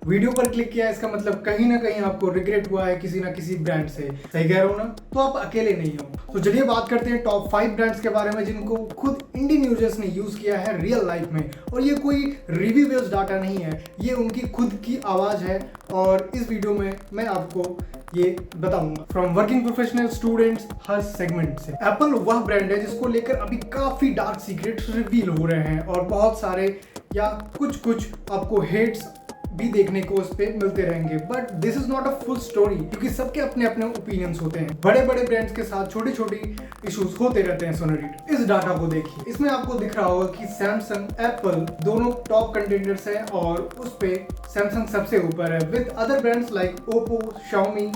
Video पर click किया इसका मतलब कहीं ना कहीं आपको रिग्रेट हुआ है किसी ना किसी ब्रांड से। सही कह रहा हूँ ना? तो आप अकेले नहीं हो। तो चलिए बात करते हैं टॉप 5 ब्रांड्स के बारे में जिनको खुद इंडियन यूजर्स ने यूज किया है रियल लाइफ में। और ये कोई रिव्यू बेस्ड डाटा नहीं है, ये उनकी खुद की आवाज है। और इस वीडियो में मैं आपको ये बताऊंगा from working professional students her segment से। एप्पल वह ब्रांड है जिसको लेकर अभी काफी डार्क सीक्रेट्स रिवील हो रहे हैं और बहुत सारे या कुछ आपको हेट्स भी देखने को उस पे मिलते रहेंगे। But this is not a full story, क्योंकि सबके अपने अपने ओपिनियंस होते हैं। बड़े बड़े ब्रांड्स के साथ छोटी छोटी इश्यूज होते रहते हैं। सोनरीट इस डाटा को देखिए, इसमें आपको दिख रहा होगा कि सैमसंग एप्पल दोनों टॉप कंटेंडर्स हैं और उस पे सैमसंग सबसे ऊपर है with other brands like Oppo, Xiaomi,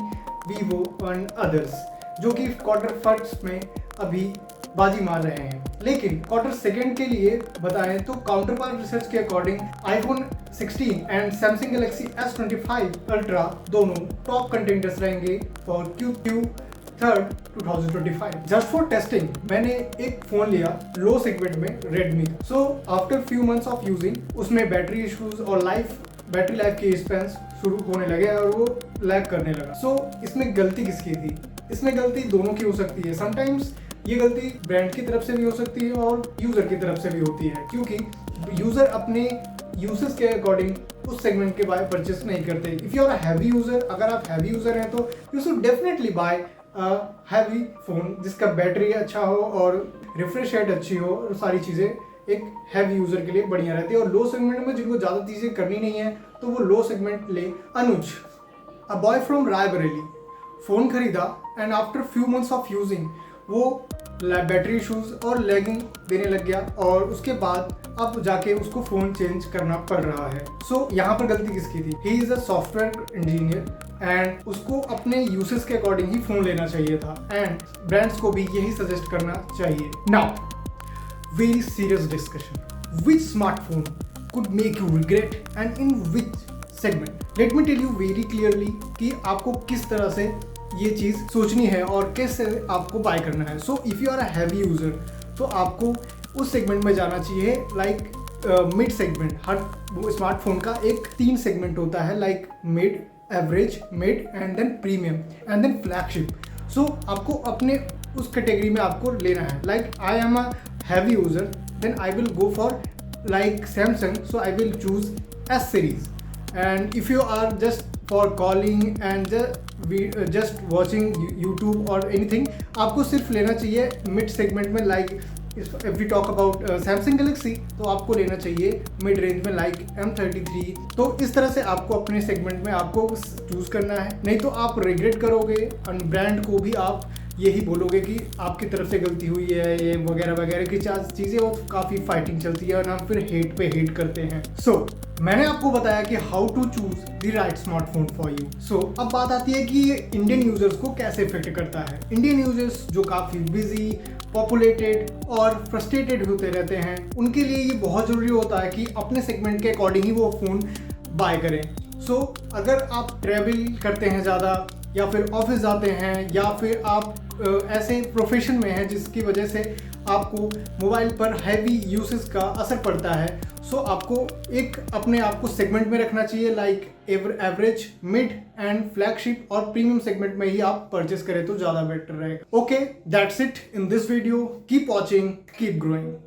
Vivo and others, जो कि क्वार्टर फर्स्ट में अभी बाजी मार रहे हैं। लेकिन क्वार्टर सेकंड के लिए बताएं तो काउंटर पार्ट रिसर्च के according iPhone 16 and Samsung Galaxy S25 ultra दोनों टॉप कंटेंडर्स रहेंगे for Q3 2025। Just for testing मैंने एक फोन लिया लो सेगमेंट में Redmi. So after few months of using उसमें बैटरी इश्यूज और बैटरी लाइफ के स्पेंस शुरू होने लगे और वो लैग करने लगा। सो इसमें गलती किसकी थी? इसमें गलती दोनों की हो सकती है। समटाइम्स ये गलती ब्रांड की तरफ से भी हो सकती है और यूजर की तरफ से भी होती है, क्योंकि यूजर अपने यूसेस के अकॉर्डिंग उस सेगमेंट के बाय परचेस नहीं करते। If you are a heavy user, अगर आप हैवी यूजर हैं तो you should definitely buy a heavy phone जिसका बैटरी अच्छा हो और रिफ्रेश रेट अच्छी हो और सारी चीजें एक हैवी यूजर के लिए बढ़िया रहती है। और लो सेगमेंट में जिनको ज्यादा चीजें करनी नहीं है तो वो लो सेगमेंट ले। Anuj, a boy from Raebareli, phone खरीदा and after few months of using वो बैटरी इशूज और लैगिंग देने लग गया और उसके बाद अब जाके उसको फोन चेंज करना पड़ रहा है। सो यहाँ पर गलती किसकी थी? He is a software engineer and उसको अपने यूसेस के अकॉर्डिंग ही फोन लेना चाहिए था एंड ब्रांड्स को भी यही सजेस्ट करना चाहिए। Now very serious discussion, which smartphone could make you regret and in which segment? Let me tell you very clearly कि आपको किस तरह से ये चीज़ सोचनी है और कैसे आपको बाय करना है। So if you are a heavy user तो आपको उस सेगमेंट में जाना चाहिए लाइक मिड सेगमेंट। हर स्मार्टफोन का एक 3 सेगमेंट होता है like mid, average, mid and then premium and then flagship. So आपको अपने उस कैटेगरी में आपको लेना है। Like I am a heavy user, then I will go for like Samsung, so I will choose S series. And if you are just for calling and just watching YouTube or anything, आपको सिर्फ लेना चाहिए mid segment में। Like if we talk about Samsung Galaxy तो आपको लेना चाहिए mid range में लाइक M33। तो इस तरह से आपको अपने सेगमेंट में आपको चूज करना है, नहीं तो आप रिग्रेट करोगे और ब्रांड को भी आप यही बोलोगे कि आपकी तरफ से गलती हुई है, ये वगैरह वगैरह की चीज़ें वो काफ़ी फाइटिंग चलती है और हम फिर हेट पे हेट करते हैं। सो मैंने आपको बताया कि how to choose the right smartphone for you. So अब बात आती है कि ये इंडियन यूजर्स को कैसे इफेक्ट करता है। इंडियन यूजर्स जो काफ़ी बिजी, पॉपुलेटेड और फ्रस्ट्रेटेड होते रहते हैं, उनके लिए ये बहुत ज़रूरी होता है कि अपने सेगमेंट के अकॉर्डिंग ही वो फ़ोन बाय करें। सो अगर आप ट्रैवल करते हैं ज़्यादा या फिर ऑफिस जाते हैं या फिर आप ऐसे प्रोफेशन में हैं जिसकी वजह से आपको मोबाइल पर हैवी यूसेस का असर पड़ता है, सो आपको एक अपने आप को सेगमेंट में रखना चाहिए like average, mid and flagship और प्रीमियम सेगमेंट में ही आप परचेस करें तो ज़्यादा बेटर रहेगा। Okay, that's it in this video. Keep watching, keep growing.